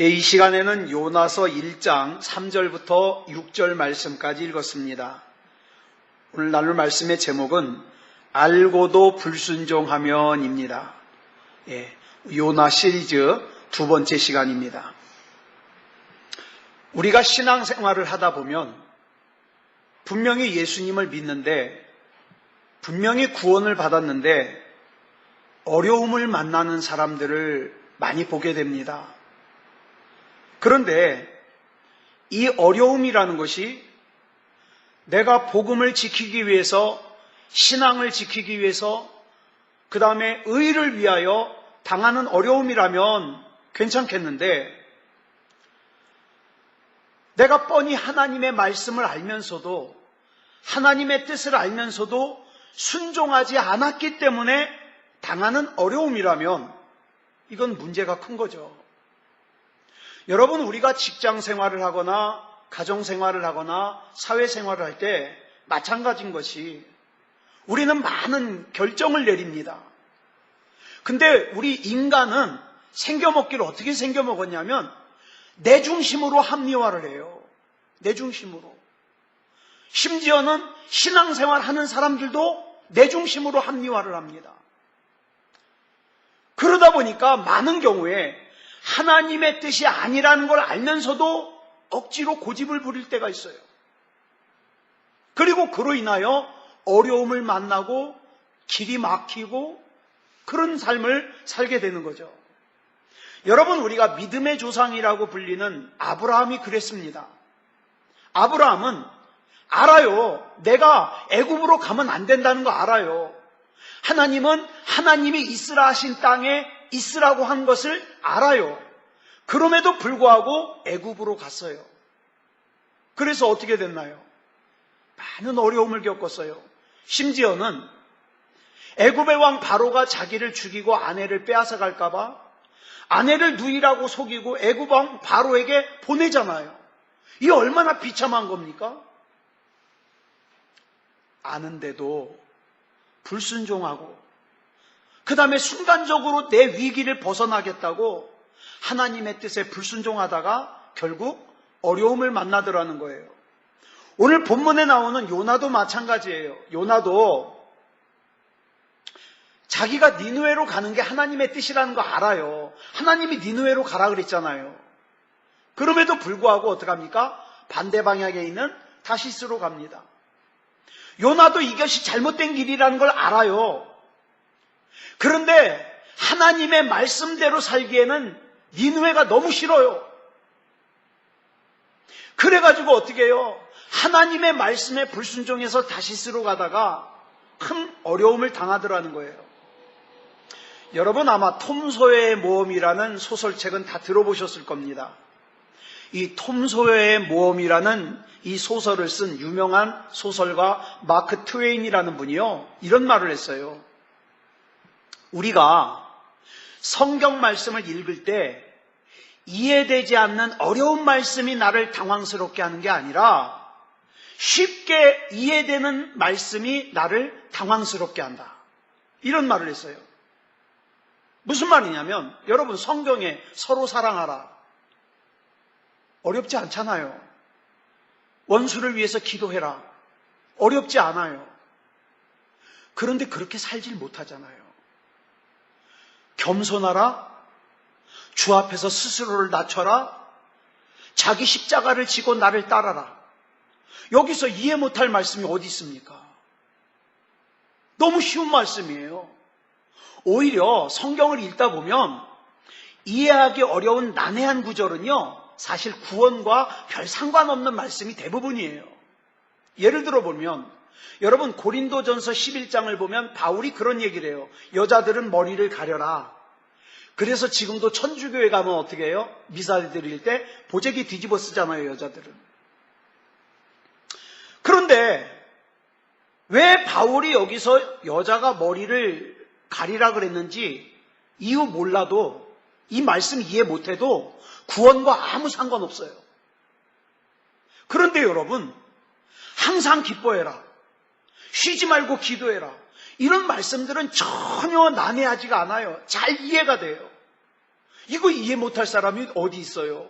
이 시간에는 요나서 1장 3절부터 6절 말씀까지 읽었습니다. 오늘 나눌 말씀의 제목은 알고도 불순종하면입니다. 요나 시리즈 두 번째 시간입니다. 우리가 신앙생활을 하다 보면 분명히 예수님을 믿는데, 분명히 구원을 받았는데 어려움을 만나는 사람들을 많이 보게 됩니다. 그런데 이 어려움이라는 것이 내가 복음을 지키기 위해서, 신앙을 지키기 위해서, 그 다음에 의를 위하여 당하는 어려움이라면 괜찮겠는데, 내가 뻔히 하나님의 말씀을 알면서도, 하나님의 뜻을 알면서도 순종하지 않았기 때문에 당하는 어려움이라면 이건 문제가 큰 거죠. 여러분, 우리가 직장 생활을 하거나 가정 생활을 하거나 사회 생활을 할 때 마찬가지인 것이, 우리는 많은 결정을 내립니다. 근데 우리 인간은 생겨먹기를 어떻게 생겨먹었냐면 내 중심으로 합리화를 해요. 내 중심으로. 심지어는 신앙생활 하는 사람들도 내 중심으로 합리화를 합니다. 그러다 보니까 많은 경우에 하나님의 뜻이 아니라는 걸 알면서도 억지로 고집을 부릴 때가 있어요. 그리고 그로 인하여 어려움을 만나고 길이 막히고 그런 삶을 살게 되는 거죠. 여러분, 우리가 믿음의 조상이라고 불리는 아브라함이 그랬습니다. 아브라함은 알아요. 내가 애굽으로 가면 안 된다는 거 알아요. 하나님은 하나님이 있으라 하신 땅에 있으라고 한 것을 알아요. 그럼에도 불구하고 애굽으로 갔어요. 그래서 어떻게 됐나요? 많은 어려움을 겪었어요. 심지어는 애굽의 왕 바로가 자기를 죽이고 아내를 빼앗아 갈까봐 아내를 누이라고 속이고 애굽 왕 바로에게 보내잖아요. 이게 얼마나 비참한 겁니까? 아는데도 불순종하고, 그 다음에 순간적으로 내 위기를 벗어나겠다고 하나님의 뜻에 불순종하다가 결국 어려움을 만나더라는 거예요. 오늘 본문에 나오는 요나도 마찬가지예요. 요나도 자기가 니느웨로 가는 게 하나님의 뜻이라는 거 알아요. 하나님이 니느웨로 가라 그랬잖아요. 그럼에도 불구하고 어떡합니까? 반대 방향에 있는 다시스로 갑니다. 요나도 이것이 잘못된 길이라는 걸 알아요. 그런데 하나님의 말씀대로 살기에는 니느웨가 너무 싫어요. 그래가지고 어떻게 해요? 하나님의 말씀에 불순종해서 다시스로 가다가 큰 어려움을 당하더라는 거예요. 여러분, 아마 톰 소여의 모험이라는 소설책은 다 들어보셨을 겁니다. 이 톰 소여의 모험이라는 이 소설을 쓴 유명한 소설가 마크 트웨인이라는 분이요, 이런 말을 했어요. 우리가 성경 말씀을 읽을 때 이해되지 않는 어려운 말씀이 나를 당황스럽게 하는 게 아니라 쉽게 이해되는 말씀이 나를 당황스럽게 한다. 이런 말을 했어요. 무슨 말이냐면, 여러분, 성경에 서로 사랑하라. 어렵지 않잖아요. 원수를 위해서 기도해라. 어렵지 않아요. 그런데 그렇게 살질 못하잖아요. 겸손하라. 주 앞에서 스스로를 낮춰라. 자기 십자가를 지고 나를 따라라. 여기서 이해 못할 말씀이 어디 있습니까? 너무 쉬운 말씀이에요. 오히려 성경을 읽다 보면 이해하기 어려운 난해한 구절은요, 사실 구원과 별 상관없는 말씀이 대부분이에요. 예를 들어 보면, 여러분, 고린도전서 11장을 보면 바울이 그런 얘기를 해요. 여자들은 머리를 가려라. 그래서 지금도 천주교에 가면 어떻게 해요? 미사 드릴 때 보재기 뒤집어 쓰잖아요, 여자들은. 그런데 왜 바울이 여기서 여자가 머리를 가리라 그랬는지 이유 몰라도, 이 말씀 이해 못해도 구원과 아무 상관없어요. 그런데 여러분, 항상 기뻐해라. 쉬지 말고 기도해라. 이런 말씀들은 전혀 난해하지가 않아요. 잘 이해가 돼요. 이거 이해 못할 사람이 어디 있어요?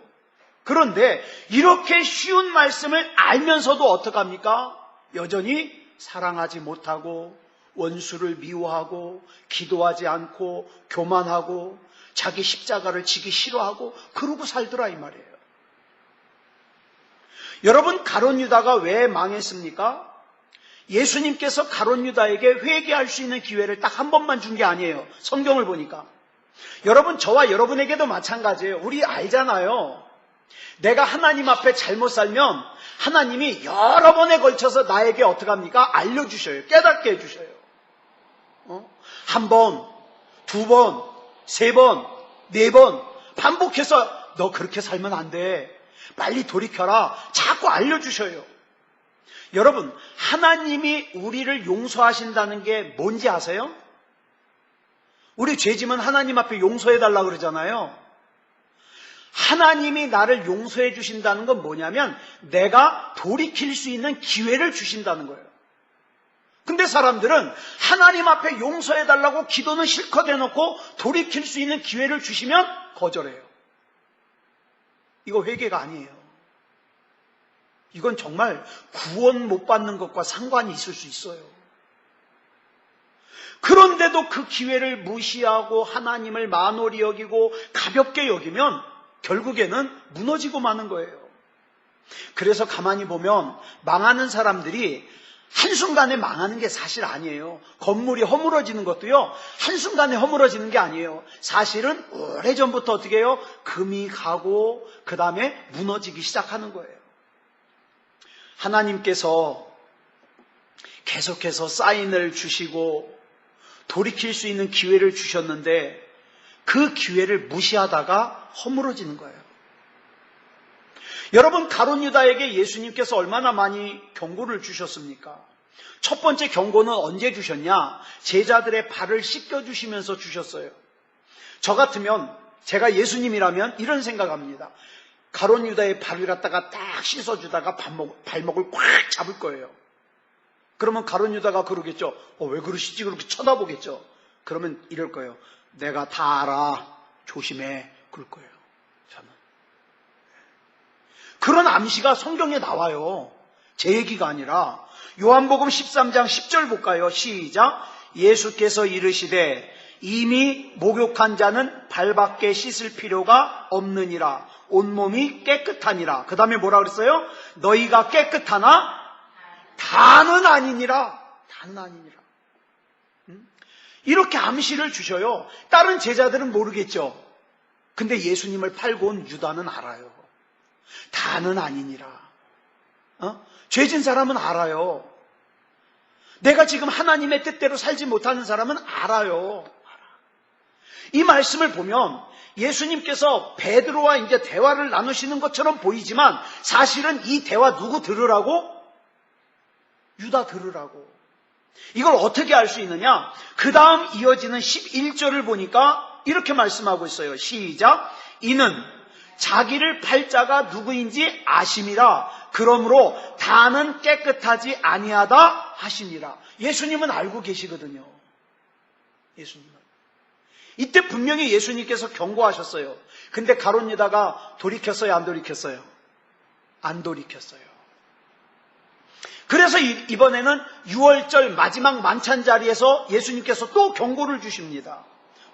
그런데 이렇게 쉬운 말씀을 알면서도 어떡합니까? 여전히 사랑하지 못하고 원수를 미워하고 기도하지 않고 교만하고 자기 십자가를 지기 싫어하고 그러고 살더라 이 말이에요. 여러분, 가룟 유다가 왜 망했습니까? 예수님께서 가룟 유다에게 회개할 수 있는 기회를 딱 한 번만 준 게 아니에요. 성경을 보니까. 여러분, 저와 여러분에게도 마찬가지예요. 우리 알잖아요. 내가 하나님 앞에 잘못 살면 하나님이 여러 번에 걸쳐서 나에게 어떻게 합니까? 알려주셔요. 깨닫게 해주셔요. 한 번, 두 번, 세 번, 네 번 반복해서 너 그렇게 살면 안 돼. 빨리 돌이켜라. 자꾸 알려주셔요. 여러분, 하나님이 우리를 용서하신다는 게 뭔지 아세요? 우리 죄짐은 하나님 앞에 용서해달라고 그러잖아요. 하나님이 나를 용서해 주신다는 건 뭐냐면 내가 돌이킬 수 있는 기회를 주신다는 거예요. 근데 사람들은 하나님 앞에 용서해달라고 기도는 실컷 해놓고 돌이킬 수 있는 기회를 주시면 거절해요. 이거 회개가 아니에요. 이건 정말 구원 못 받는 것과 상관이 있을 수 있어요. 그런데도 그 기회를 무시하고 하나님을 만홀히 여기고 가볍게 여기면 결국에는 무너지고 마는 거예요. 그래서 가만히 보면 망하는 사람들이 한순간에 망하는 게 사실 아니에요. 건물이 허물어지는 것도요, 한순간에 허물어지는 게 아니에요. 사실은 오래전부터 어떻게 해요? 금이 가고 그 다음에 무너지기 시작하는 거예요. 하나님께서 계속해서 사인을 주시고 돌이킬 수 있는 기회를 주셨는데 그 기회를 무시하다가 허물어지는 거예요. 여러분, 가룟 유다에게 예수님께서 얼마나 많이 경고를 주셨습니까? 첫 번째 경고는 언제 주셨냐? 제자들의 발을 씻겨주시면서 주셨어요. 저 같으면, 제가 예수님이라면 이런 생각합니다. 가룟 유다의 발을 갖다가 딱 씻어주다가 발목을 꽉 잡을 거예요. 그러면 가룟 유다가 그러겠죠. 왜 그러시지? 그렇게 쳐다보겠죠. 그러면 이럴 거예요. 내가 다 알아. 조심해. 그럴 거예요. 저는. 그런 암시가 성경에 나와요. 제 얘기가 아니라 요한복음 13장 10절 볼까요? 시작. 예수께서 이르시되 이미 목욕한 자는 발밖에 씻을 필요가 없느니라. 온몸이 깨끗하니라. 그 다음에 뭐라 그랬어요? 너희가 깨끗하나 다는 아니니라. 다는 아니니라. 이렇게 암시를 주셔요. 다른 제자들은 모르겠죠. 근데 예수님을 팔고 온 유다는 알아요. 다는 아니니라. 죄진 사람은 알아요. 내가 지금 하나님의 뜻대로 살지 못하는 사람은 알아요. 이 말씀을 보면 예수님께서 베드로와 이제 대화를 나누시는 것처럼 보이지만 사실은 이 대화 누구 들으라고? 유다 들으라고. 이걸 어떻게 알 수 있느냐? 그 다음 이어지는 11절을 보니까 이렇게 말씀하고 있어요. 시작. 이는 자기를 팔 자가 누구인지 아심이라. 그러므로 다는 깨끗하지 아니하다 하시니라. 예수님은 알고 계시거든요. 예수님은. 이때 분명히 예수님께서 경고하셨어요. 근데 가룟 유다가 돌이켰어요? 안 돌이켰어요? 안 돌이켰어요. 그래서 이번에는 6월절 마지막 만찬 자리에서 예수님께서 또 경고를 주십니다.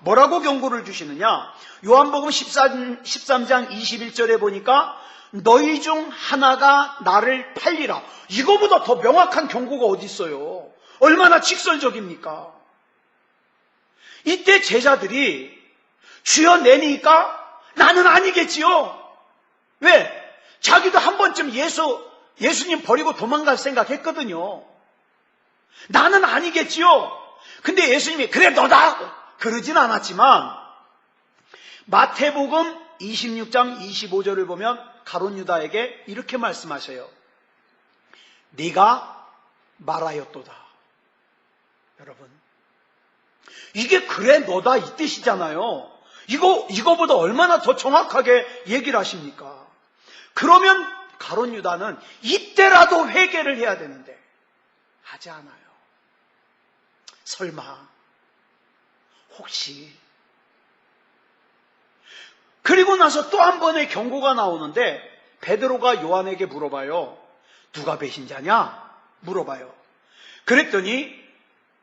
뭐라고 경고를 주시느냐? 요한복음 13장 21절에 보니까 너희 중 하나가 나를 팔리라. 이거보다 더 명확한 경고가 어디 있어요? 얼마나 직설적입니까? 이때 제자들이 주여 내니까 나는 아니겠지요. 왜? 자기도 한 번쯤 예수님 버리고 도망갈 생각했거든요. 나는 아니겠지요. 근데 예수님이 그래 너다 그러진 않았지만 마태복음 26장 25절을 보면 가룟 유다에게 이렇게 말씀하셔요. 네가 말하였도다. 여러분, 이게 그래 너다 이 뜻이잖아요. 이거보다 얼마나 더 정확하게 얘기를 하십니까? 그러면 가룟 유다는 이때라도 회개를 해야 되는데 하지 않아요. 설마 혹시 그리고 나서 또 한 번의 경고가 나오는데 베드로가 요한에게 물어봐요. 누가 배신자냐? 물어봐요. 그랬더니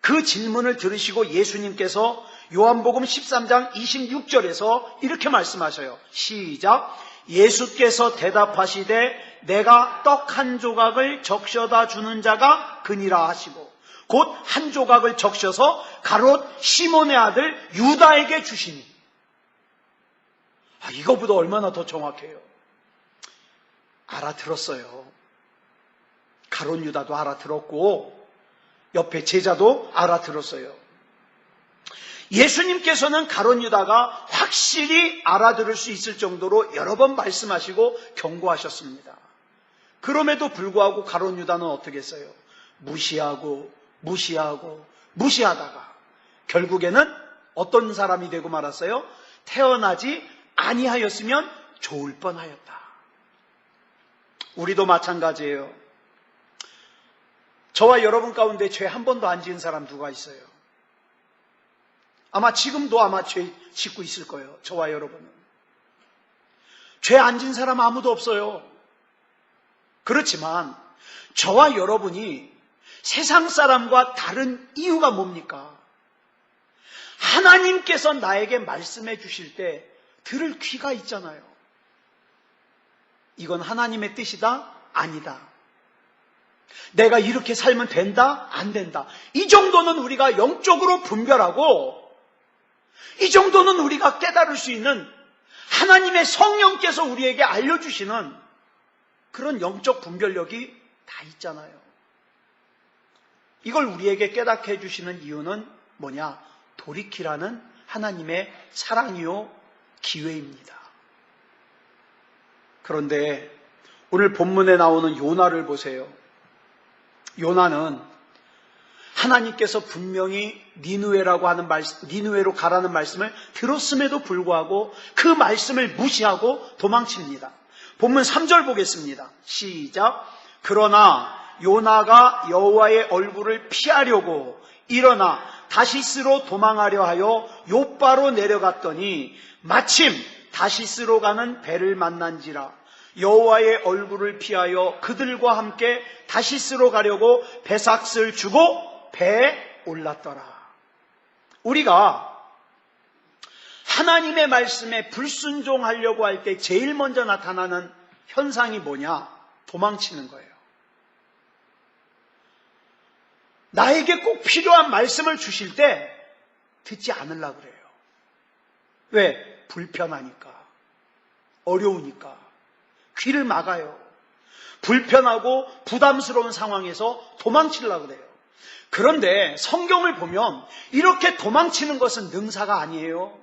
그 질문을 들으시고 예수님께서 요한복음 13장 26절에서 이렇게 말씀하셔요. 시작. 예수께서 대답하시되 내가 떡 한 조각을 적셔다 주는 자가 그니라 하시고 곧 한 조각을 적셔서 가롯 시몬의 아들 유다에게 주시니. 이거보다 얼마나 더 정확해요. 알아들었어요. 가롯 유다도 알아들었고 옆에 제자도 알아들었어요. 예수님께서는 가롯 유다가 확실히 알아들을 수 있을 정도로 여러 번 말씀하시고 경고하셨습니다. 그럼에도 불구하고 가롯 유다는 어떻게 했어요? 무시하다가 결국에는 어떤 사람이 되고 말았어요? 태어나지 아니하였으면 좋을 뻔하였다. 우리도 마찬가지예요. 저와 여러분 가운데 죄 한 번도 안 지은 사람 누가 있어요? 아마 지금도 죄 짓고 있을 거예요. 저와 여러분은. 죄 안 지은 사람 아무도 없어요. 그렇지만 저와 여러분이 세상 사람과 다른 이유가 뭡니까? 하나님께서 나에게 말씀해 주실 때 들을 귀가 있잖아요. 이건 하나님의 뜻이다? 아니다. 내가 이렇게 살면 된다? 안 된다. 이 정도는 우리가 영적으로 분별하고 이 정도는 우리가 깨달을 수 있는 하나님의 성령께서 우리에게 알려주시는 그런 영적 분별력이 다 있잖아요. 이걸 우리에게 깨닫게 해주시는 이유는 뭐냐? 돌이키라는 하나님의 사랑이요 기회입니다. 그런데 오늘 본문에 나오는 요나를 보세요. 요나는 하나님께서 분명히 니느웨로 가라는 말씀을 들었음에도 불구하고 그 말씀을 무시하고 도망칩니다. 본문 3절 보겠습니다. 시작. 그러나 요나가 여호와의 얼굴을 피하려고 일어나 다시스로 도망하려 하여 욥바로 내려갔더니 마침 다시스로 가는 배를 만난지라. 여호와의 얼굴을 피하여 그들과 함께 다시스로 가려고 배삭을 주고 배에 올랐더라. 우리가 하나님의 말씀에 불순종하려고 할 때 제일 먼저 나타나는 현상이 뭐냐? 도망치는 거예요. 나에게 꼭 필요한 말씀을 주실 때 듣지 않으려고 그래요. 왜? 불편하니까, 어려우니까 귀를 막아요. 불편하고 부담스러운 상황에서 도망치려고 그래요. 그런데 성경을 보면 이렇게 도망치는 것은 능사가 아니에요.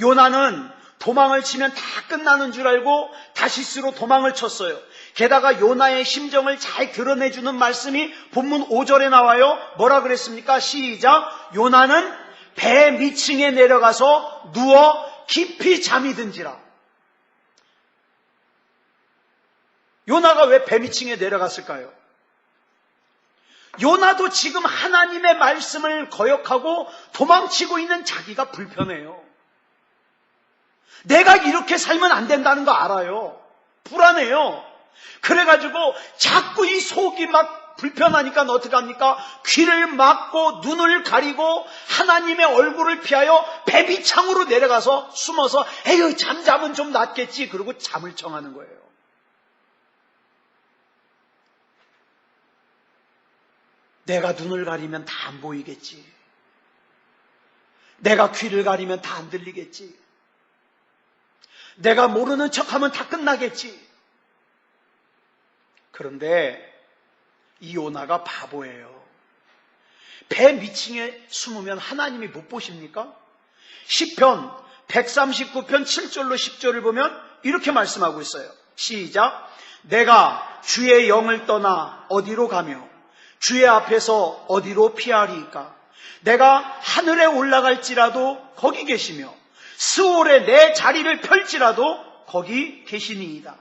요나는 도망을 치면 다 끝나는 줄 알고 다시스로 도망을 쳤어요. 게다가 요나의 심정을 잘 드러내주는 말씀이 본문 5절에 나와요. 뭐라 그랬습니까? 시작. 요나는 배 밑층에 내려가서 누워 깊이 잠이 든지라. 요나가 왜 배 밑층에 내려갔을까요? 요나도 지금 하나님의 말씀을 거역하고 도망치고 있는 자기가 불편해요. 내가 이렇게 살면 안 된다는 거 알아요. 불안해요. 그래가지고 자꾸 이 속이 막 불편하니까 어떻게 합니까? 귀를 막고 눈을 가리고 하나님의 얼굴을 피하여 배 밑창으로 내려가서 숨어서 에휴 잠자면 좀 낫겠지 그러고 잠을 청하는 거예요. 내가 눈을 가리면 다 안 보이겠지. 내가 귀를 가리면 다 안 들리겠지. 내가 모르는 척하면 다 끝나겠지. 그런데 이 요나가 바보예요. 배 밑층에 숨으면 하나님이 못 보십니까? 시편 139편 7절로 10절을 보면 이렇게 말씀하고 있어요. 시작. 내가 주의 영을 떠나 어디로 가며 주의 앞에서 어디로 피하리이까? 내가 하늘에 올라갈지라도 거기 계시며 스올에 내 자리를 펼지라도 거기 계시니이다.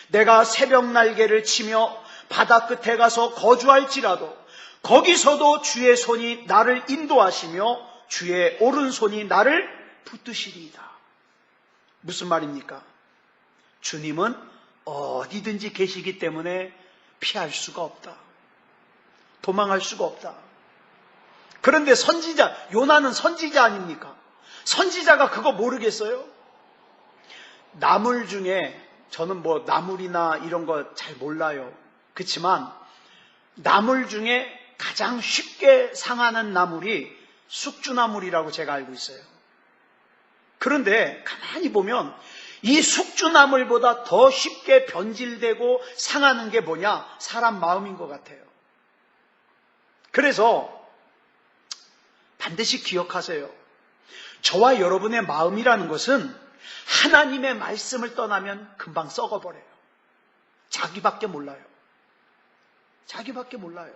내가 새벽 날개를 치며 바다 끝에 가서 거주할지라도 거기서도 주의 손이 나를 인도하시며 주의 오른손이 나를 붙드시리이다. 무슨 말입니까? 주님은 어디든지 계시기 때문에 피할 수가 없다. 도망할 수가 없다. 그런데 선지자, 요나는 선지자 아닙니까? 선지자가 그거 모르겠어요? 나물 중에, 저는 뭐 나물이나 이런 거 잘 몰라요. 그렇지만 나물 중에 가장 쉽게 상하는 나물이 숙주나물이라고 제가 알고 있어요. 그런데 가만히 보면 이 숙주나물보다 더 쉽게 변질되고 상하는 게 뭐냐? 사람 마음인 것 같아요. 그래서 반드시 기억하세요. 저와 여러분의 마음이라는 것은 하나님의 말씀을 떠나면 금방 썩어버려요. 자기밖에 몰라요. 자기밖에 몰라요.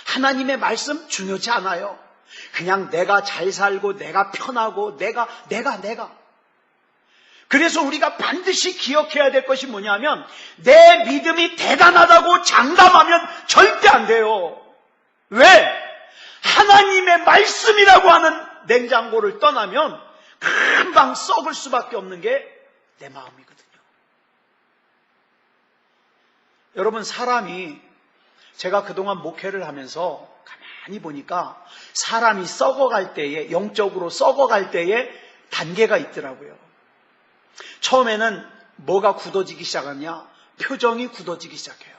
하나님의 말씀 중요치 않아요. 그냥 내가 잘 살고 내가 편하고 내가. 그래서 우리가 반드시 기억해야 될 것이 뭐냐면 내 믿음이 대단하다고 장담하면 절대 안 돼요. 왜? 하나님의 말씀이라고 하는 냉장고를 떠나면 금방 썩을 수밖에 없는 게 내 마음이거든요. 여러분, 사람이, 제가 그동안 목회를 하면서 가만히 보니까 사람이 썩어갈 때에, 영적으로 썩어갈 때에 단계가 있더라고요. 처음에는 뭐가 굳어지기 시작하냐? 표정이 굳어지기 시작해요.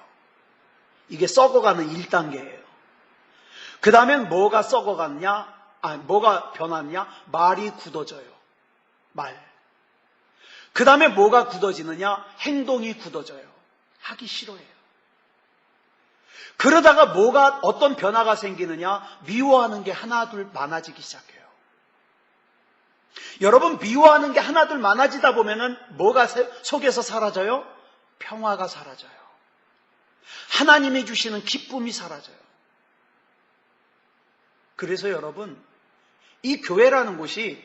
이게 썩어가는 1단계예요. 그 다음엔 뭐가 썩어갔냐? 뭐가 변하냐? 말이 굳어져요. 말. 그 다음에 뭐가 굳어지느냐? 행동이 굳어져요. 하기 싫어해요. 그러다가 어떤 변화가 생기느냐? 미워하는 게 하나둘 많아지기 시작해요. 여러분, 미워하는 게 하나둘 많아지다 보면은 뭐가 속에서 사라져요? 평화가 사라져요. 하나님이 주시는 기쁨이 사라져요. 그래서 여러분, 이 교회라는 곳이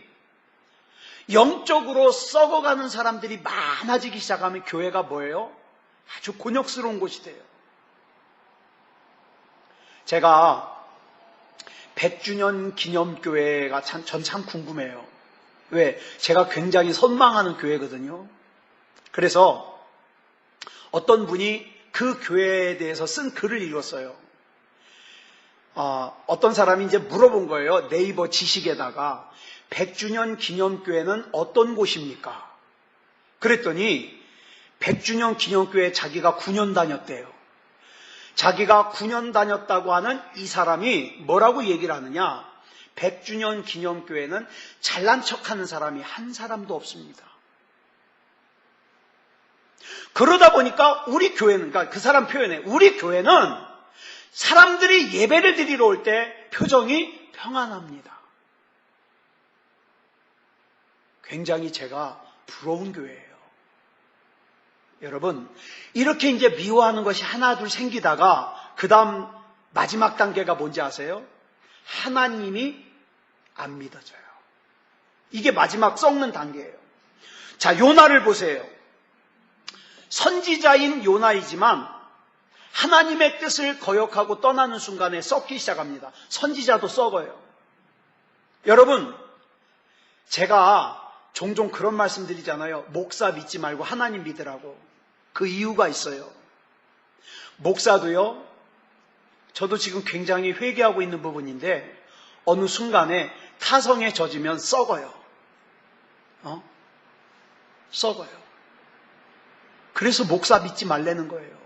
영적으로 썩어가는 사람들이 많아지기 시작하면 교회가 뭐예요? 아주 곤욕스러운 곳이 돼요. 제가 100주년 기념교회가 전 참 궁금해요. 왜? 제가 굉장히 선망하는 교회거든요. 그래서 어떤 분이 그 교회에 대해서 쓴 글을 읽었어요. 어떤 사람이 이제 물어본 거예요. 네이버 지식에다가 100주년 기념교회는 어떤 곳입니까? 그랬더니 100주년 기념교회 자기가 9년 다녔대요. 자기가 9년 다녔다고 하는 이 사람이 뭐라고 얘기를 하느냐? 100주년 기념교회는 잘난 척하는 사람이 한 사람도 없습니다. 그러다 보니까 우리 교회는, 그러니까 그 사람 표현에 우리 교회는 사람들이 예배를 드리러 올 때 표정이 평안합니다. 굉장히 제가 부러운 교회예요. 여러분, 이렇게 이제 미워하는 것이 하나 둘 생기다가 그 다음 마지막 단계가 뭔지 아세요? 하나님이 안 믿어져요. 이게 마지막 썩는 단계예요. 자, 요나를 보세요. 선지자인 요나이지만 하나님의 뜻을 거역하고 떠나는 순간에 썩기 시작합니다. 선지자도 썩어요. 여러분, 제가 종종 그런 말씀 드리잖아요. 목사 믿지 말고 하나님 믿으라고. 그 이유가 있어요. 목사도요, 저도 지금 굉장히 회개하고 있는 부분인데 어느 순간에 타성에 젖으면 썩어요. 썩어요. 그래서 목사 믿지 말라는 거예요.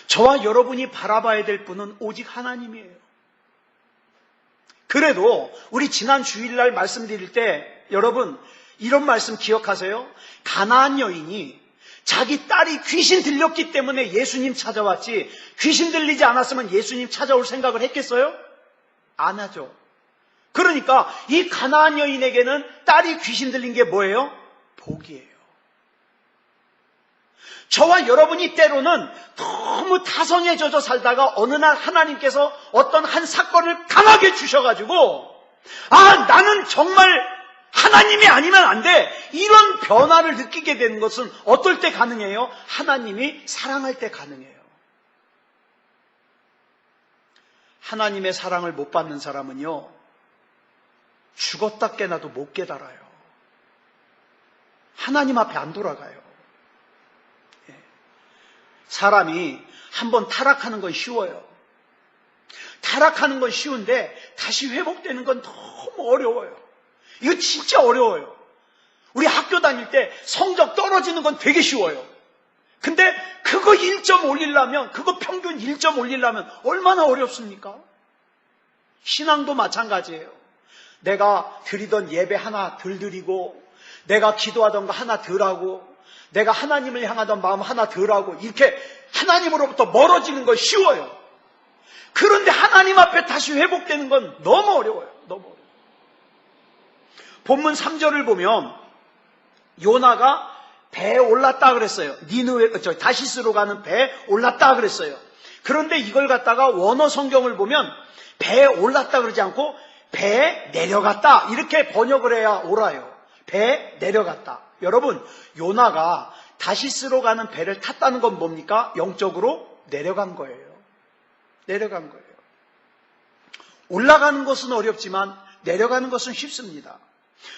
저와 여러분이 바라봐야 될 분은 오직 하나님이에요. 그래도 우리 지난 주일날 말씀드릴 때 여러분 이런 말씀 기억하세요? 가나안 여인이 자기 딸이 귀신 들렸기 때문에 예수님 찾아왔지 귀신 들리지 않았으면 예수님 찾아올 생각을 했겠어요? 안 하죠. 그러니까 이 가나안 여인에게는 딸이 귀신 들린 게 뭐예요? 복이에요. 저와 여러분이 때로는 너무 타성에 젖어 살다가 어느 날 하나님께서 어떤 한 사건을 강하게 주셔가지고 나는 정말 하나님이 아니면 안 돼. 이런 변화를 느끼게 되는 것은 어떨 때 가능해요? 하나님이 사랑할 때 가능해요. 하나님의 사랑을 못 받는 사람은요, 죽었다 깨나도 못 깨달아요. 하나님 앞에 안 돌아가요. 사람이 한번 타락하는 건 쉬워요. 타락하는 건 쉬운데 다시 회복되는 건 너무 어려워요. 이거 진짜 어려워요. 우리 학교 다닐 때 성적 떨어지는 건 되게 쉬워요. 근데 그거 1점 올리려면, 그거 평균 1점 올리려면 얼마나 어렵습니까? 신앙도 마찬가지예요. 내가 드리던 예배 하나 덜 드리고, 내가 기도하던 거 하나 덜 하고, 내가 하나님을 향하던 마음 하나 덜 하고, 이렇게 하나님으로부터 멀어지는 건 쉬워요. 그런데 하나님 앞에 다시 회복되는 건 너무 어려워요. 너무 어려워요. 본문 3절을 보면 요나가 배에 올랐다 그랬어요. 다시스로 가는 배에 올랐다 그랬어요. 그런데 이걸 갖다가 원어 성경을 보면 배에 올랐다 그러지 않고 배에 내려갔다 이렇게 번역을 해야 옳아요. 배에 내려갔다. 여러분, 요나가 다시스로 가는 배를 탔다는 건 뭡니까? 영적으로 내려간 거예요. 내려간 거예요. 올라가는 것은 어렵지만 내려가는 것은 쉽습니다.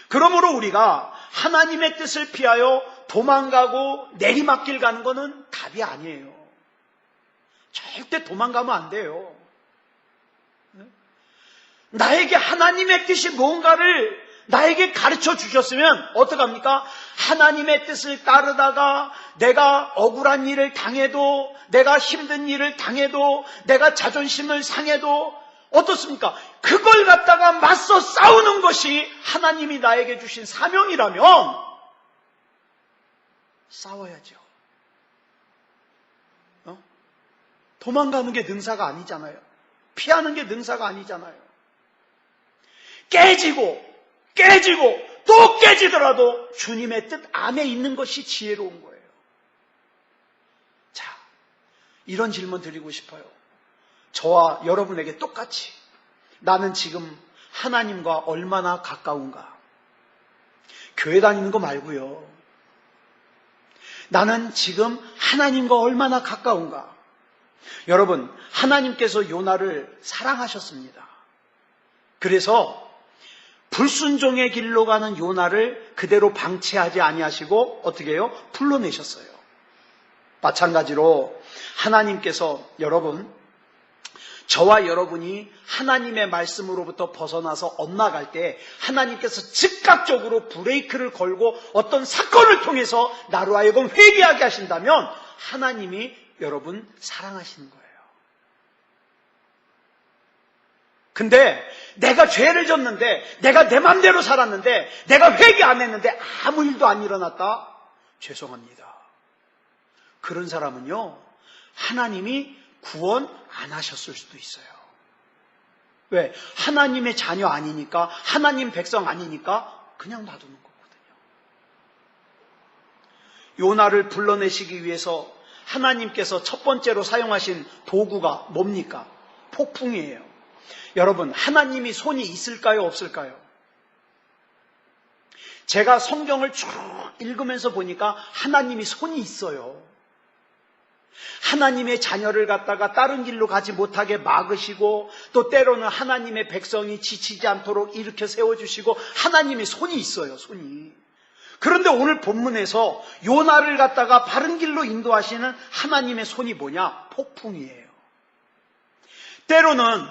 그러므로 우리가 하나님의 뜻을 피하여 도망가고 내리막길 가는 것은 답이 아니에요. 절대 도망가면 안 돼요. 나에게 하나님의 뜻이 뭔가를 나에게 가르쳐 주셨으면 어떡합니까? 하나님의 뜻을 따르다가 내가 억울한 일을 당해도, 내가 힘든 일을 당해도, 내가 자존심을 상해도 어떻습니까? 그걸 갖다가 맞서 싸우는 것이 하나님이 나에게 주신 사명이라면 싸워야죠. 도망가는 게 능사가 아니잖아요. 피하는 게 능사가 아니잖아요. 깨지고 또 깨지더라도 주님의 뜻 안에 있는 것이 지혜로운 거예요. 자, 이런 질문 드리고 싶어요. 저와 여러분에게 똑같이 나는 지금 하나님과 얼마나 가까운가? 교회 다니는 거 말고요. 나는 지금 하나님과 얼마나 가까운가? 여러분, 하나님께서 요나를 사랑하셨습니다. 그래서 불순종의 길로 가는 요나를 그대로 방치하지 아니하시고 어떻게 해요? 풀러내셨어요. 마찬가지로 하나님께서 여러분, 저와 여러분이 하나님의 말씀으로부터 벗어나서 엇나갈 때 하나님께서 즉각적으로 브레이크를 걸고 어떤 사건을 통해서 나로 하여금 회개하게 하신다면 하나님이 여러분 사랑하시는 거예요. 근데 내가 죄를 졌는데, 내가 내 맘대로 살았는데, 내가 회개 안 했는데 아무 일도 안 일어났다? 죄송합니다. 그런 사람은요, 하나님이 구원 안 하셨을 수도 있어요. 왜? 하나님의 자녀 아니니까, 하나님 백성 아니니까 그냥 놔두는 거거든요. 요나를 불러내시기 위해서 하나님께서 첫 번째로 사용하신 도구가 뭡니까? 폭풍이에요. 여러분, 하나님이 손이 있을까요? 없을까요? 제가 성경을 쭉 읽으면서 보니까 하나님이 손이 있어요. 하나님의 자녀를 갖다가 다른 길로 가지 못하게 막으시고, 또 때로는 하나님의 백성이 지치지 않도록 일으켜 세워주시고, 하나님의 손이 있어요, 손이. 그런데 오늘 본문에서 요나를 갖다가 바른 길로 인도하시는 하나님의 손이 뭐냐? 폭풍이에요. 때로는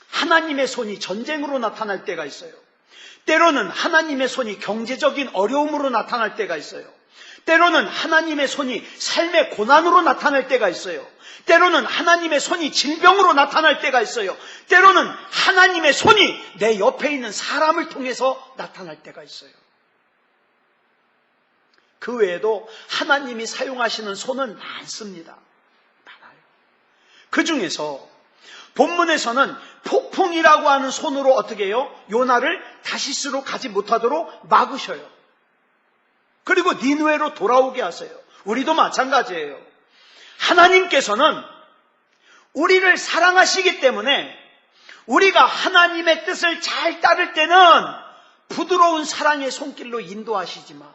하나님의 손이 전쟁으로 나타날 때가 있어요. 때로는 하나님의 손이 경제적인 어려움으로 나타날 때가 있어요. 때로는 하나님의 손이 삶의 고난으로 나타날 때가 있어요. 때로는 하나님의 손이 질병으로 나타날 때가 있어요. 때로는 하나님의 손이 내 옆에 있는 사람을 통해서 나타날 때가 있어요. 그 외에도 하나님이 사용하시는 손은 많습니다. 많아요. 그 중에서 본문에서는 폭풍이라고 하는 손으로 어떻게 해요? 요나를 다시스로 가지 못하도록 막으셔요. 그리고 니느웨로 돌아오게 하세요. 우리도 마찬가지예요. 하나님께서는 우리를 사랑하시기 때문에 우리가 하나님의 뜻을 잘 따를 때는 부드러운 사랑의 손길로 인도하시지만,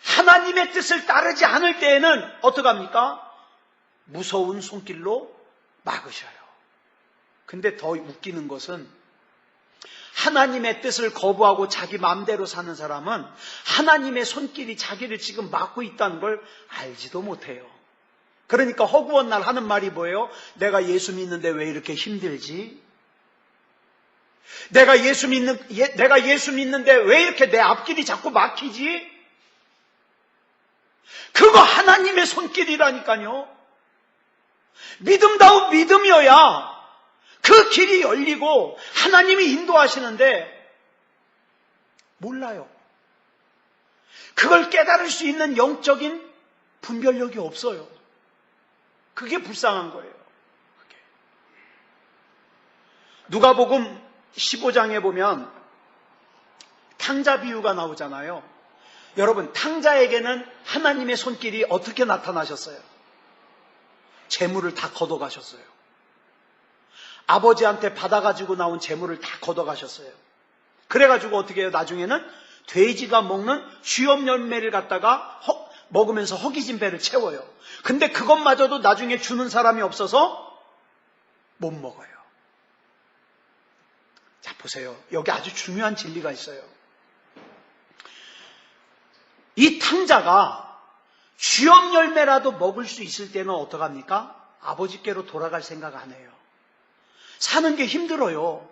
하나님의 뜻을 따르지 않을 때에는 어떡합니까? 무서운 손길로 막으셔요. 근데 더 웃기는 것은 하나님의 뜻을 거부하고 자기 마음대로 사는 사람은 하나님의 손길이 자기를 지금 막고 있다는 걸 알지도 못해요. 그러니까 허구한 날 하는 말이 뭐예요? 내가 예수 믿는데 왜 이렇게 힘들지? 내가 예수 믿는데 왜 이렇게 내 앞길이 자꾸 막히지? 그거 하나님의 손길이라니까요. 믿음다운 믿음이어야 그 길이 열리고 하나님이 인도하시는데 몰라요. 그걸 깨달을 수 있는 영적인 분별력이 없어요. 그게 불쌍한 거예요. 누가복음 15장에 보면 탕자 비유가 나오잖아요. 여러분, 탕자에게는 하나님의 손길이 어떻게 나타나셨어요? 재물을 다 걷어가셨어요. 아버지한테 받아가지고 나온 재물을 다 걷어가셨어요. 그래가지고 어떻게 해요? 나중에는 돼지가 먹는 쥐염 열매를 갖다가 먹으면서 허기진 배를 채워요. 근데 그것마저도 나중에 주는 사람이 없어서 못 먹어요. 자, 보세요. 여기 아주 중요한 진리가 있어요. 이 탕자가 쥐염 열매라도 먹을 수 있을 때는 어떡합니까? 아버지께로 돌아갈 생각 안 해요. 사는 게 힘들어요.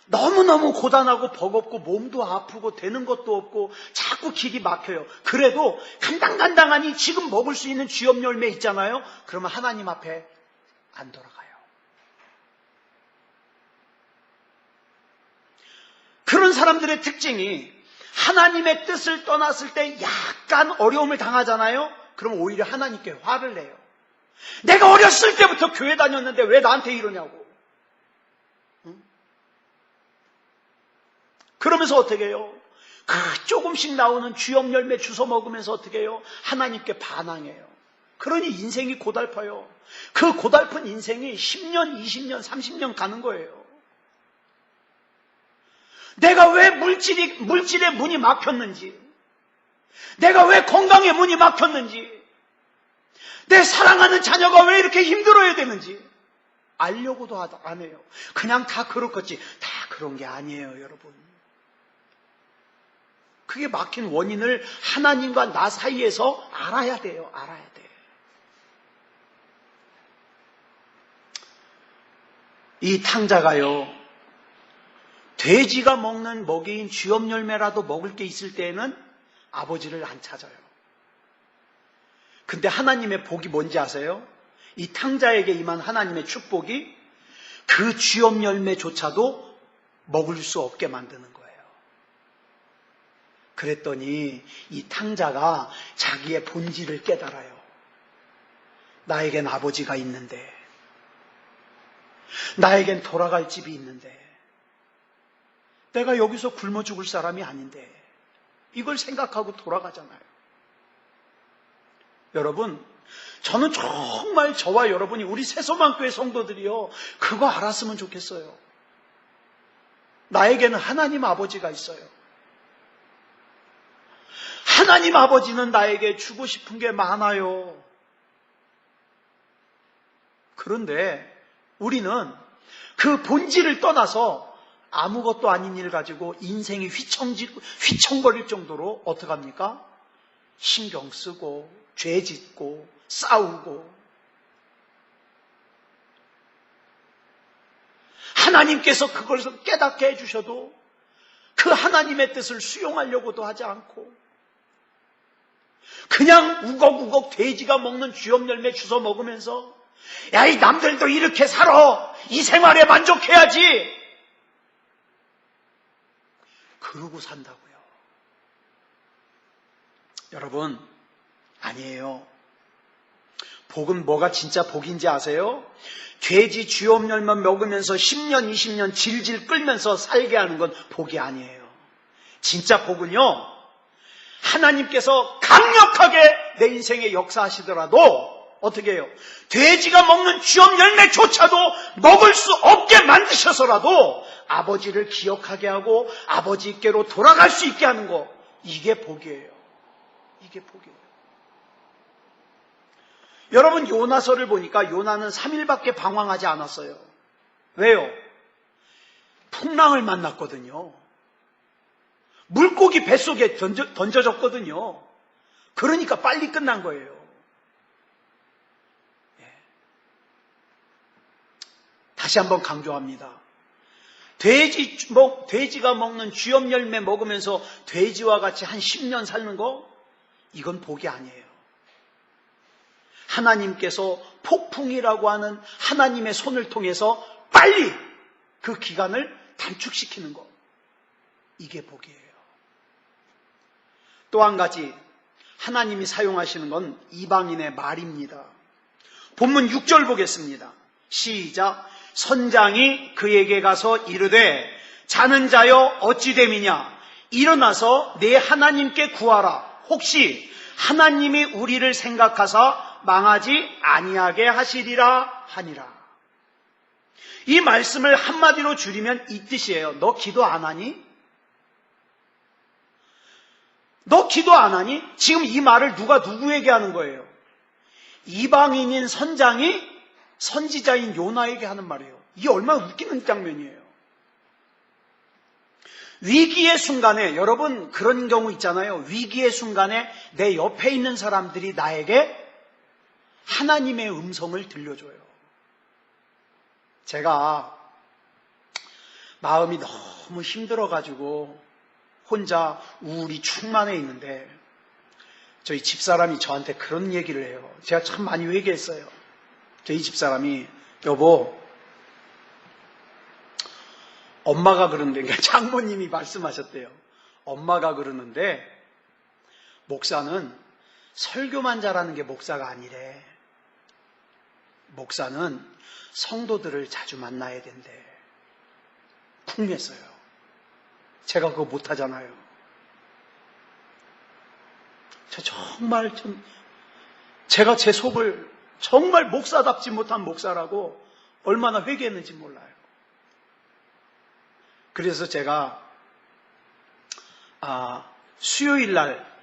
너무너무 고단하고 버겁고 몸도 아프고 되는 것도 없고 자꾸 길이 막혀요. 그래도 간당간당하니 지금 먹을 수 있는 쥐염 열매 있잖아요. 그러면 하나님 앞에 안 돌아가요. 그런 사람들의 특징이 하나님의 뜻을 떠났을 때 약간 어려움을 당하잖아요. 그럼 오히려 하나님께 화를 내요. 내가 어렸을 때부터 교회 다녔는데 왜 나한테 이러냐고. 그러면서 어떻게 해요? 그 조금씩 나오는 쥐염 열매 주워 먹으면서 어떻게 해요? 하나님께 반항해요. 그러니 인생이 고달파요. 그 고달픈 인생이 10년, 20년, 30년 가는 거예요. 내가 왜 물질의 문이 막혔는지, 내가 왜 건강의 문이 막혔는지, 내 사랑하는 자녀가 왜 이렇게 힘들어야 되는지 알려고도 안 해요. 그냥 다 그렇겠지. 다 그런 게 아니에요, 여러분. 그게 막힌 원인을 하나님과 나 사이에서 알아야 돼요. 알아야 돼. 이 탕자가요, 돼지가 먹는 먹이인 쥐염 열매라도 먹을 게 있을 때에는 아버지를 안 찾아요. 근데 하나님의 복이 뭔지 아세요? 이 탕자에게 임한 하나님의 축복이 그 쥐염 열매조차도 먹을 수 없게 만드는 거예요. 그랬더니 이 탕자가 자기의 본질을 깨달아요. 나에겐 아버지가 있는데, 나에겐 돌아갈 집이 있는데, 내가 여기서 굶어 죽을 사람이 아닌데, 이걸 생각하고 돌아가잖아요. 여러분, 저는 정말 저와 여러분이 우리 새소망교회 성도들이요, 그거 알았으면 좋겠어요. 나에게는 하나님 아버지가 있어요. 하나님 아버지는 나에게 주고 싶은 게 많아요. 그런데 우리는 그 본질을 떠나서 아무것도 아닌 일 가지고 인생이 휘청거릴 정도로 어떡합니까? 신경 쓰고 죄 짓고 싸우고. 하나님께서 그걸 깨닫게 해주셔도 그 하나님의 뜻을 수용하려고도 하지 않고 그냥 우걱우걱 돼지가 먹는 쥐염 열매 주워 먹으면서 야, 이 남들도 이렇게 살아. 이 생활에 만족해야지. 그러고 산다고요. 여러분, 아니에요. 복은 뭐가 진짜 복인지 아세요? 돼지 쥐염 열매 먹으면서 10년, 20년 질질 끌면서 살게 하는 건 복이 아니에요. 진짜 복은요, 하나님께서 강력하게 내 인생에 역사하시더라도 어떻게 해요? 돼지가 먹는 쥐염 열매조차도 먹을 수 없게 만드셔서라도 아버지를 기억하게 하고 아버지께로 돌아갈 수 있게 하는 거, 이게 복이에요. 이게 복이에요. 여러분, 요나서를 보니까 요나는 3일밖에 방황하지 않았어요. 왜요? 풍랑을 만났거든요. 물고기 뱃속에 던져졌거든요. 그러니까 빨리 끝난 거예요. 다시 한번 강조합니다. 돼지가 먹는 쥐염 열매 먹으면서 돼지와 같이 한 10년 사는 거, 이건 복이 아니에요. 하나님께서 폭풍이라고 하는 하나님의 손을 통해서 빨리 그 기간을 단축시키는 것, 이게 복이에요. 또 한 가지 하나님이 사용하시는 건 이방인의 말입니다. 본문 6절 보겠습니다. 시작. 선장이 그에게 가서 이르되 자는 자여 어찌 됨이냐, 일어나서 내 하나님께 구하라. 혹시 하나님이 우리를 생각하사 망하지 아니하게 하시리라 하니라. 이 말씀을 한마디로 줄이면 이 뜻이에요. 너 기도 안 하니? 너 기도 안 하니? 지금 이 말을 누가 누구에게 하는 거예요? 이방인인 선장이 선지자인 요나에게 하는 말이에요. 이게 얼마나 웃기는 장면이에요. 위기의 순간에, 여러분 그런 경우 있잖아요. 위기의 순간에 내 옆에 있는 사람들이 나에게 하나님의 음성을 들려줘요. 제가 마음이 너무 힘들어가지고 혼자 우울이 충만해 있는데 저희 집사람이 저한테 그런 얘기를 해요. 제가 참 많이 회개했어요. 저희 집사람이, 여보, 엄마가 그러는데, 그러니까 장모님이 말씀하셨대요. 엄마가 그러는데 목사는 설교만 잘하는 게 목사가 아니래. 목사는 성도들을 자주 만나야 된대. 쿵했어요. 제가 그거 못하잖아요. 제가 제 속을 정말 목사답지 못한 목사라고 얼마나 회개했는지 몰라요. 그래서 제가 수요일 날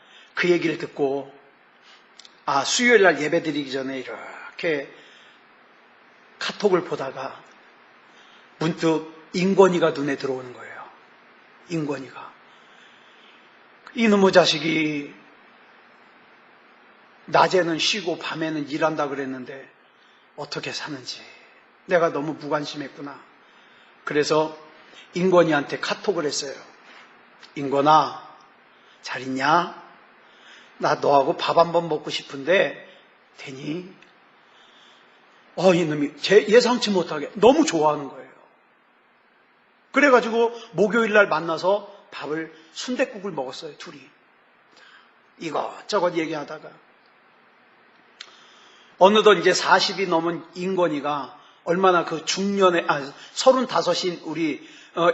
그 얘기를 듣고 수요일 날 예배 드리기 전에 이렇게 카톡을 보다가 문득 인권이가 눈에 들어오는 거예요. 인권이가. 이놈의 자식이 낮에는 쉬고 밤에는 일한다 그랬는데 어떻게 사는지 내가 너무 무관심했구나. 그래서 인권이한테 카톡을 했어요. 인권아, 잘 있냐? 나 너하고 밥 한번 먹고 싶은데 되니? 이놈이 예상치 못하게 너무 좋아하는 거예요. 그래가지고 목요일 날 만나서 순댓국을 먹었어요. 둘이. 이것저것 얘기하다가 어느덧 이제 40이 넘은 인권이가 얼마나 그 중년에 35인 우리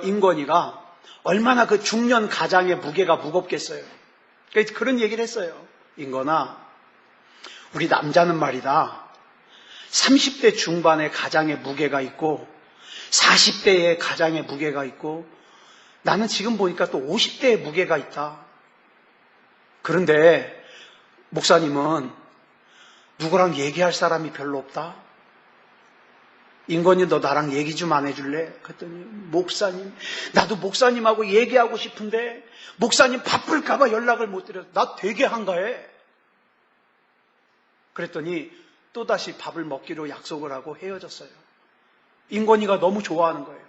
인권이가 얼마나 그 중년 가장의 무게가 무겁겠어요. 그래서 그런 얘기를 했어요. 인권아, 우리 남자는 말이다. 30대 중반의 가장의 무게가 있고 40대의 가장의 무게가 있고 나는 지금 보니까 또 50대의 무게가 있다. 그런데 목사님은 누구랑 얘기할 사람이 별로 없다. 인권이 너 나랑 얘기 좀 안 해줄래? 그랬더니 목사님, 나도 목사님하고 얘기하고 싶은데 목사님 바쁠까봐 연락을 못 드려서 나 되게 한가해. 그랬더니 또다시 밥을 먹기로 약속을 하고 헤어졌어요. 인권이가 너무 좋아하는 거예요.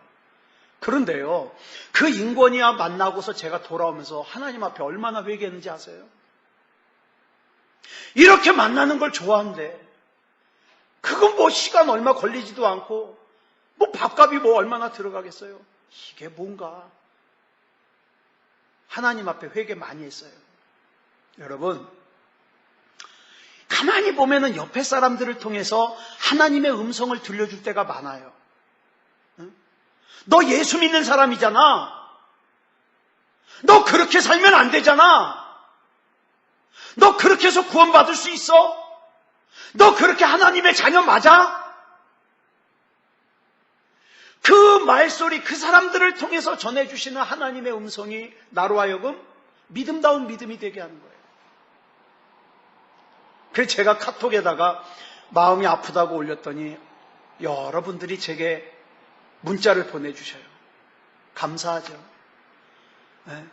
그런데요, 그 인권이와 만나고서 제가 돌아오면서 하나님 앞에 얼마나 회개했는지 아세요? 이렇게 만나는 걸 좋아하는데 그건 뭐 시간 얼마 걸리지도 않고 뭐 밥값이 뭐 얼마나 들어가겠어요? 이게 뭔가 하나님 앞에 회개 많이 했어요. 여러분, 가만히 보면은 옆에 사람들을 통해서 하나님의 음성을 들려줄 때가 많아요. 응? 너 예수 믿는 사람이잖아. 너 그렇게 살면 안 되잖아. 너 그렇게 해서 구원받을 수 있어? 너 그렇게 하나님의 자녀 맞아? 그 말소리, 그 사람들을 통해서 전해주시는 하나님의 음성이 나로 하여금 믿음다운 믿음이 되게 하는 거예요. 그래서 제가 카톡에다가 마음이 아프다고 올렸더니 여러분들이 제게 문자를 보내주셔요. 감사하죠. 네?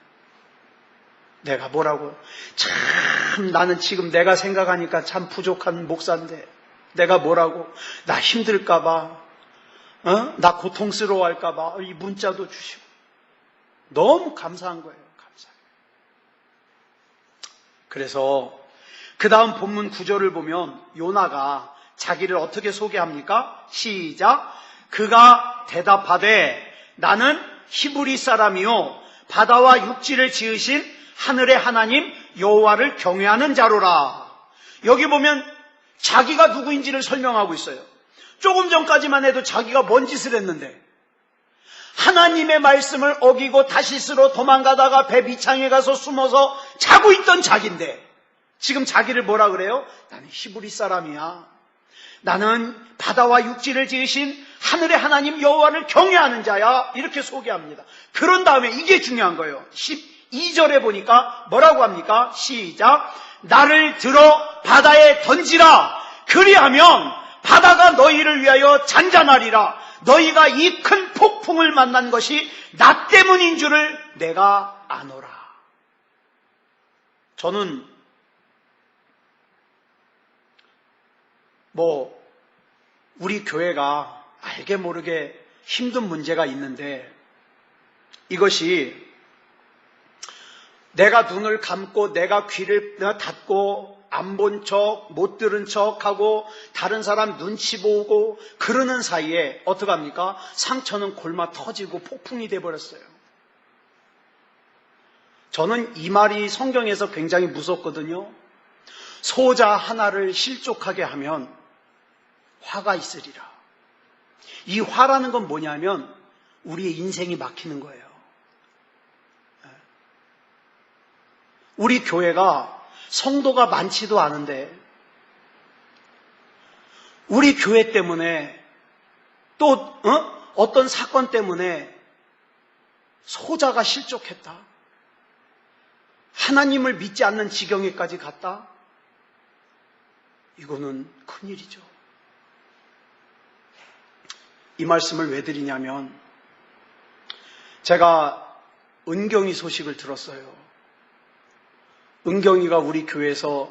내가 뭐라고, 참 나는 지금 내가 생각하니까 참 부족한 목사인데 내가 뭐라고, 나 힘들까봐, 나 고통스러워할까봐 이 문자도 주시고 너무 감사한 거예요. 감사해요. 그래서 그 다음 본문 구절을 보면 요나가 자기를 어떻게 소개합니까? 시작. 그가 대답하되 나는 히브리 사람이요 바다와 육지를 지으신 하늘의 하나님 여호와를 경외하는 자로라. 여기 보면 자기가 누구인지를 설명하고 있어요. 조금 전까지만 해도 자기가 뭔 짓을 했는데 하나님의 말씀을 어기고 다시스로 도망가다가 배 밑창에 가서 숨어서 자고 있던 자기인데 지금 자기를 뭐라 그래요? 나는 히브리 사람이야. 나는 바다와 육지를 지으신 하늘의 하나님 여호와를 경외하는 자야. 이렇게 소개합니다. 그런 다음에 이게 중요한 거예요. 12절에 보니까 뭐라고 합니까? 시작. 나를 들어 바다에 던지라. 그리하면 바다가 너희를 위하여 잔잔하리라. 너희가 이 큰 폭풍을 만난 것이 나 때문인 줄을 내가 아노라. 저는 우리 교회가 알게 모르게 힘든 문제가 있는데 이것이 내가 눈을 감고 내가 귀를 닫고 안 본 척, 못 들은 척하고 다른 사람 눈치 보고 그러는 사이에 어떡합니까? 상처는 골마 터지고 폭풍이 돼버렸어요. 저는 이 말이 성경에서 굉장히 무섭거든요. 소자 하나를 실족하게 하면 화가 있으리라. 이 화라는 건 뭐냐면 우리의 인생이 막히는 거예요. 우리 교회가 성도가 많지도 않은데 우리 교회 때문에 또 어떤 사건 때문에 소자가 실족했다. 하나님을 믿지 않는 지경에까지 갔다. 이거는 큰일이죠. 이 말씀을 왜 드리냐면 제가 은경이 소식을 들었어요. 은경이가 우리 교회에서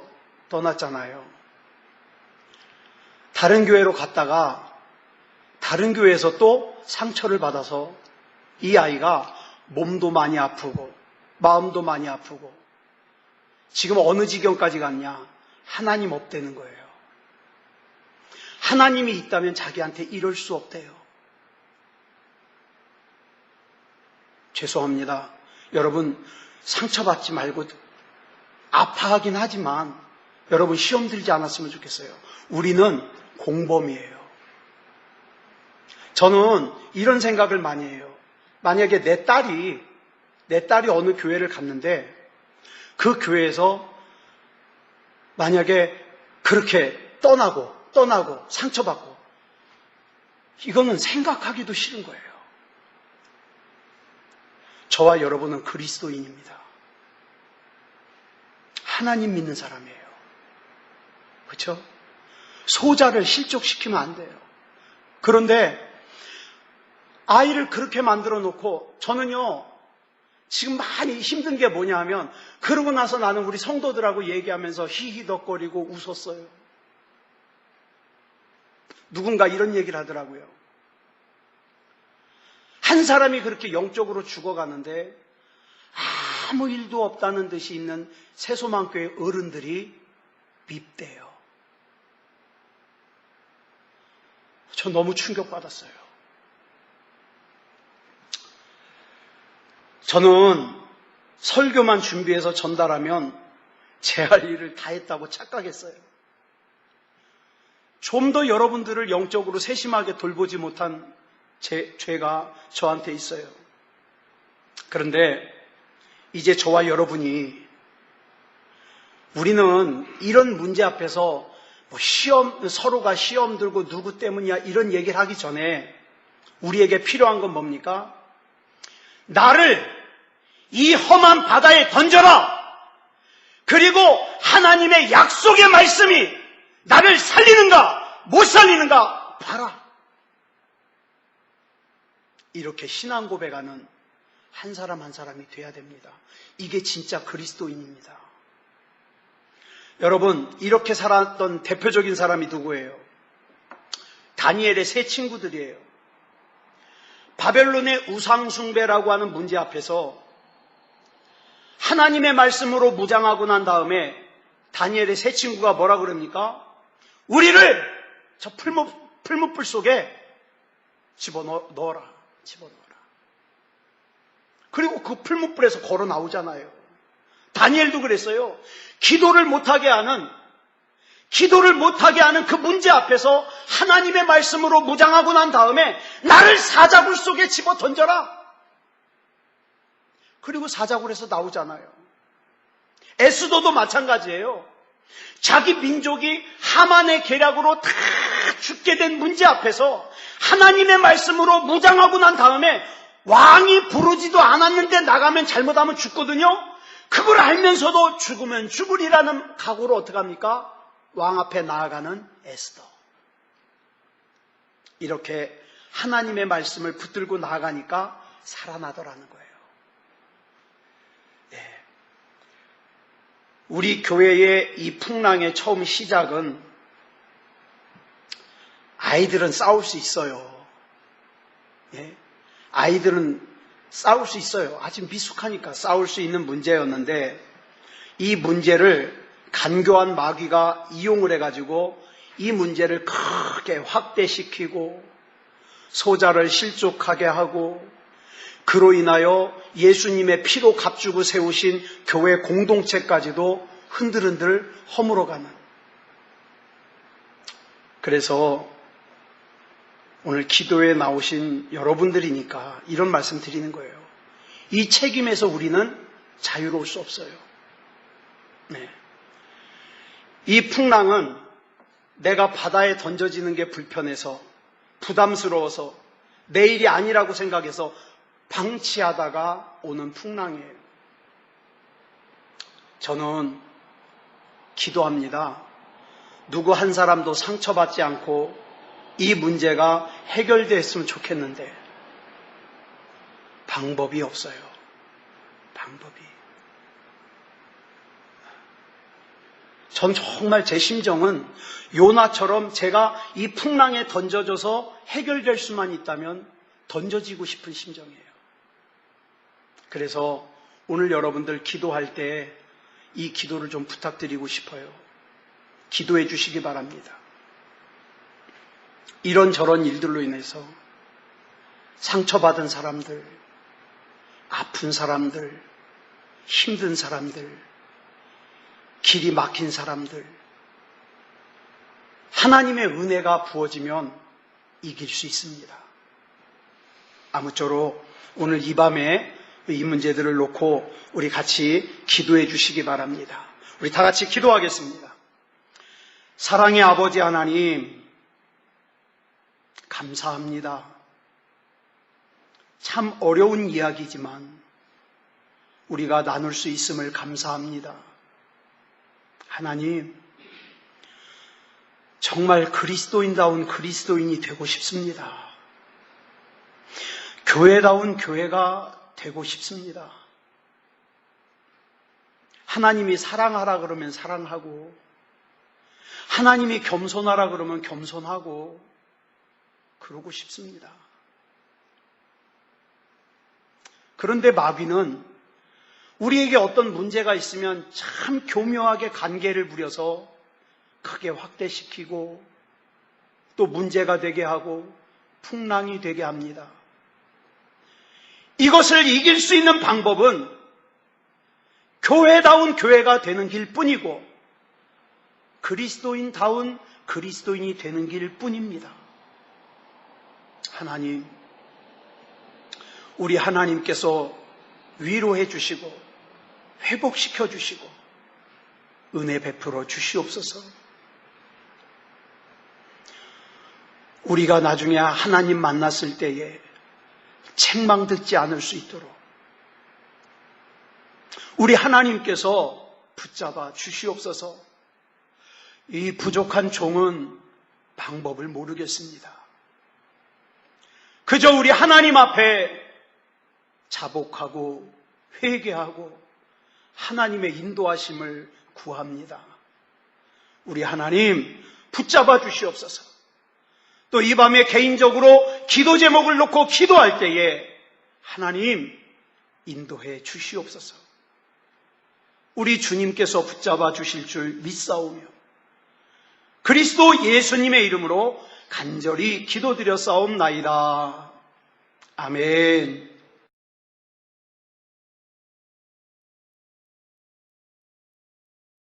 떠났잖아요. 다른 교회로 갔다가 다른 교회에서 또 상처를 받아서 이 아이가 몸도 많이 아프고 마음도 많이 아프고 지금 어느 지경까지 갔냐? 하나님 없다는 거예요. 하나님이 있다면 자기한테 이럴 수 없대요. 죄송합니다. 여러분 상처받지 말고 아파하긴 하지만 여러분 시험 들지 않았으면 좋겠어요. 우리는 공범이에요. 저는 이런 생각을 많이 해요. 만약에 내 딸이 어느 교회를 갔는데 그 교회에서 만약에 그렇게 떠나고 상처받고 이거는 생각하기도 싫은 거예요. 저와 여러분은 그리스도인입니다. 하나님 믿는 사람이에요. 그렇죠? 소자를 실족시키면 안 돼요. 그런데 아이를 그렇게 만들어 놓고 저는요 지금 많이 힘든 게 뭐냐 하면 그러고 나서 나는 우리 성도들하고 얘기하면서 히히덕거리고 웃었어요. 누군가 이런 얘기를 하더라고요. 한 사람이 그렇게 영적으로 죽어가는데 아무 일도 없다는 듯이 있는 새소망교회 어른들이 밉대요. 저 너무 충격받았어요. 저는 설교만 준비해서 전달하면 제 할 일을 다 했다고 착각했어요. 좀 더 여러분들을 영적으로 세심하게 돌보지 못한 죄가 저한테 있어요. 그런데 이제 저와 여러분이 우리는 이런 문제 앞에서 서로가 시험 들고 누구 때문이야 이런 얘기를 하기 전에 우리에게 필요한 건 뭡니까? 나를 이 험한 바다에 던져라. 그리고 하나님의 약속의 말씀이 나를 살리는가 못 살리는가 봐라. 이렇게 신앙 고백하는 한 사람 한 사람이 돼야 됩니다. 이게 진짜 그리스도인입니다. 여러분, 이렇게 살았던 대표적인 사람이 누구예요? 다니엘의 세 친구들이에요. 바벨론의 우상숭배라고 하는 문제 앞에서 하나님의 말씀으로 무장하고 난 다음에 다니엘의 세 친구가 뭐라 그럽니까? 우리를 저 풀무불 속에 집어넣어라. 그리고 그 풀무불에서 걸어 나오잖아요. 다니엘도 그랬어요. 기도를 못하게 하는 그 문제 앞에서 하나님의 말씀으로 무장하고 난 다음에 나를 사자굴 속에 집어 던져라. 그리고 사자굴에서 나오잖아요. 에스더도 마찬가지예요. 자기 민족이 하만의 계략으로 다 죽게 된 문제 앞에서 하나님의 말씀으로 무장하고 난 다음에 왕이 부르지도 않았는데 나가면 잘못하면 죽거든요. 그걸 알면서도 죽으면 죽으리라는 각오로 어떻게 합니까? 왕 앞에 나아가는 에스더. 이렇게 하나님의 말씀을 붙들고 나아가니까 살아나더라는 거예요. 네. 우리 교회의 이 풍랑의 처음 시작은 아이들은 싸울 수 있어요. 예? 아이들은 싸울 수 있어요. 아직 미숙하니까 싸울 수 있는 문제였는데 이 문제를 간교한 마귀가 이용을 해가지고 이 문제를 크게 확대시키고 소자를 실족하게 하고 그로 인하여 예수님의 피로 값주고 세우신 교회 공동체까지도 흔들흔들 허물어가는. 그래서 오늘 기도에 나오신 여러분들이니까 이런 말씀 드리는 거예요. 이 책임에서 우리는 자유로울 수 없어요. 네. 이 풍랑은 내가 바다에 던져지는 게 불편해서 부담스러워서 내 일이 아니라고 생각해서 방치하다가 오는 풍랑이에요. 저는 기도합니다. 누구 한 사람도 상처받지 않고 이 문제가 해결됐으면 좋겠는데 방법이 없어요. 방법이. 전 정말 제 심정은 요나처럼 제가 이 풍랑에 던져져서 해결될 수만 있다면 던져지고 싶은 심정이에요. 그래서 오늘 여러분들 기도할 때 이 기도를 좀 부탁드리고 싶어요. 기도해 주시기 바랍니다. 이런저런 일들로 인해서 상처받은 사람들, 아픈 사람들, 힘든 사람들, 길이 막힌 사람들, 하나님의 은혜가 부어지면 이길 수 있습니다. 아무쪼록 오늘 이 밤에 이 문제들을 놓고 우리 같이 기도해 주시기 바랍니다. 우리 다 같이 기도하겠습니다. 사랑의 아버지 하나님, 감사합니다. 참 어려운 이야기지만 우리가 나눌 수 있음을 감사합니다. 하나님, 정말 그리스도인다운 그리스도인이 되고 싶습니다. 교회다운 교회가 되고 싶습니다. 하나님이 사랑하라 그러면 사랑하고, 하나님이 겸손하라 그러면 겸손하고, 그러고 싶습니다. 그런데 마귀는 우리에게 어떤 문제가 있으면 참 교묘하게 관계를 부려서 크게 확대시키고 또 문제가 되게 하고 풍랑이 되게 합니다. 이것을 이길 수 있는 방법은 교회다운 교회가 되는 길뿐이고 그리스도인다운 그리스도인이 되는 길뿐입니다. 하나님, 우리 하나님께서 위로해 주시고 회복시켜 주시고 은혜 베풀어 주시옵소서. 우리가 나중에 하나님 만났을 때에 책망 듣지 않을 수 있도록 우리 하나님께서 붙잡아 주시옵소서. 이 부족한 종은 방법을 모르겠습니다. 그저 우리 하나님 앞에 자복하고 회개하고 하나님의 인도하심을 구합니다. 우리 하나님 붙잡아 주시옵소서. 또 이 밤에 개인적으로 기도 제목을 놓고 기도할 때에 하나님 인도해 주시옵소서. 우리 주님께서 붙잡아 주실 줄 믿사오며 그리스도 예수님의 이름으로 간절히 기도드려 싸움나이다. 아멘.